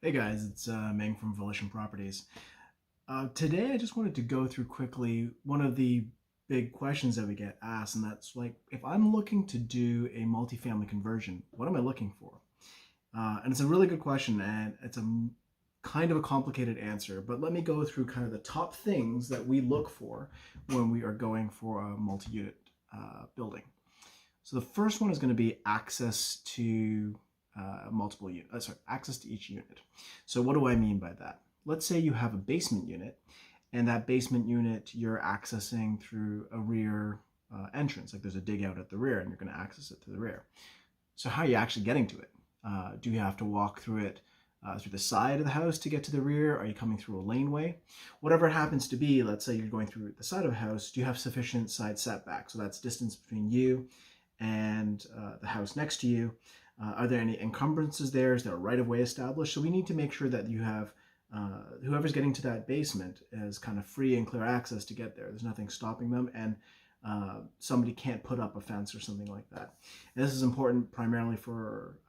Hey guys, it's Ming from Volition Properties. Today I just wanted to go through quickly one of the big questions that we get asked, and that's like, if I'm looking to do a multifamily conversion, what am I looking for? And it's a really good question, and it's kind of a complicated answer, but let me go through kind of the top things that we look for when we are going for a multi-unit building. So the first one is going to be access to access to each unit. So what do I mean by that? Let's say you have a basement unit, and that basement unit you're accessing through a rear entrance. Like there's a dig out at the rear, and you're going to access it to the rear. So how are you actually getting to it? Do you have to walk through it through the side of the house to get to the rear? Are you coming through a laneway? Whatever it happens to be, let's say you're going through the side of a house, do you have sufficient side setback? So that's distance between you and the house next to you. Are there any encumbrances there? Is there a right-of-way established? So we need to make sure that you have whoever's getting to that basement has kind of free and clear access to get there. There's nothing stopping them, and somebody can't put up a fence or something like that. And this is important primarily for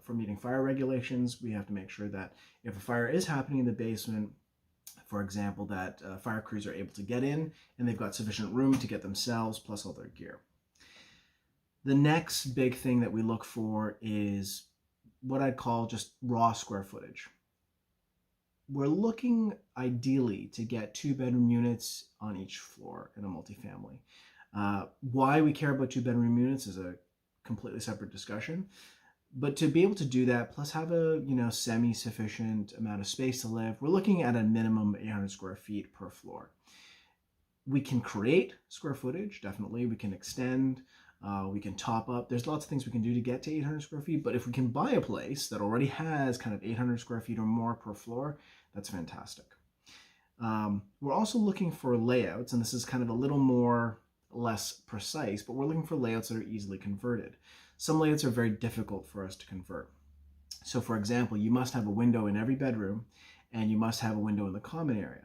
meeting fire regulations. We have to make sure that if a fire is happening in the basement, for example, that fire crews are able to get in and they've got sufficient room to get themselves plus all their gear. The next big thing that we look for is what I'd call just raw square footage. We're looking ideally to get 2-bedroom units on each floor in a multifamily. Why we care about 2-bedroom units is a completely separate discussion. But to be able to do that, plus have a semi-sufficient amount of space to live, we're looking at a minimum 800 square feet per floor. We can create square footage, definitely. We can extend. We can top up. There's lots of things we can do to get to 800 square feet, but if we can buy a place that already has kind of 800 square feet or more per floor, that's fantastic. We're also looking for layouts, and this is kind of a little more less precise, but we're looking for layouts that are easily converted. Some layouts are very difficult for us to convert. So for example, you must have a window in every bedroom, and you must have a window in the common area.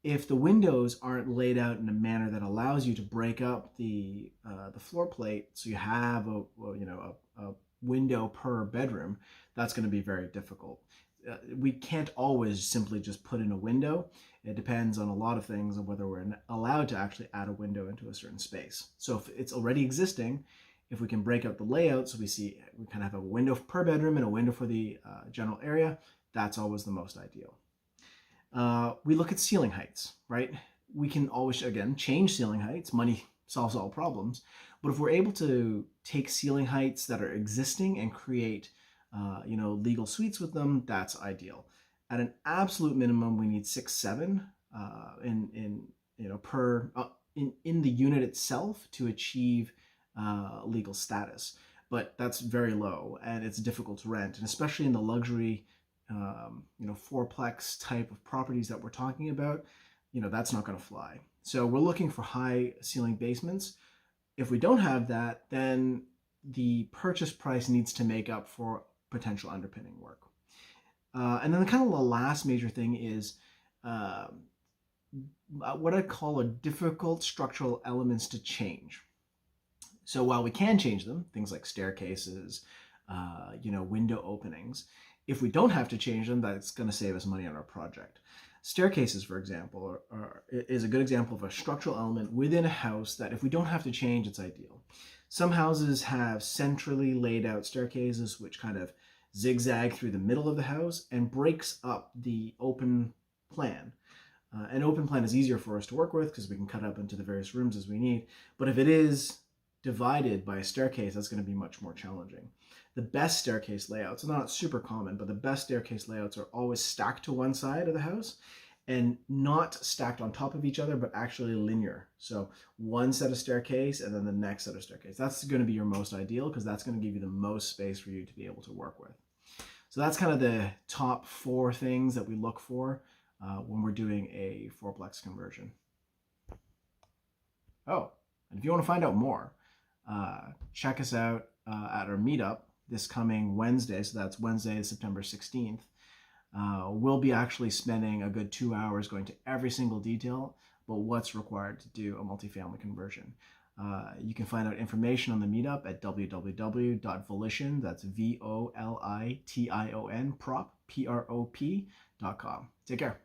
If the windows aren't laid out in a manner that allows you to break up the floor plate, so you have a window per bedroom, that's going to be very difficult. We can't always simply just put in a window. It depends on a lot of things of whether we're allowed to actually add a window into a certain space. So if it's already existing, if we can break out the layout, so we kind of have a window per bedroom and a window for the general area, that's always the most ideal. We look at ceiling heights, right? We can always, again, change ceiling heights. Money solves all problems. But if we're able to take ceiling heights that are existing and create, legal suites with them, that's ideal. At an absolute minimum, we need 6-7 in the unit itself to achieve legal status. But that's very low, and it's difficult to rent, and especially in the luxury fourplex type of properties that we're talking about, that's not going to fly. So we're looking for high ceiling basements. If we don't have that, then the purchase price needs to make up for potential underpinning work. And then kind of the last major thing is what I call a difficult structural elements to change. So while we can change them, things like staircases, window openings, if we don't have to change them, that's going to save us money on our project. Staircases, for example, is a good example of a structural element within a house that if we don't have to change, it's ideal. Some houses have centrally laid out staircases which kind of zigzag through the middle of the house and breaks up the open plan. An open plan is easier for us to work with because we can cut up into the various rooms as we need. But if it is divided by a staircase, that's going to be much more challenging. The best staircase layouts, not super common, but the best staircase layouts are always stacked to one side of the house and not stacked on top of each other, but actually linear. So one set of staircase and then the next set of staircase. That's going to be your most ideal because that's going to give you the most space for you to be able to work with. So that's kind of the top 4 things that we look for when we're doing a fourplex conversion. Oh, and if you want to find out more, check us out at our meetup this coming Wednesday. So that's Wednesday, September 16th. We'll be actually spending a good 2 hours going to every single detail about what's required to do a multifamily conversion. You can find out information on the meetup at www.volition, that's VOLITION, prop, PROP.com. Take care.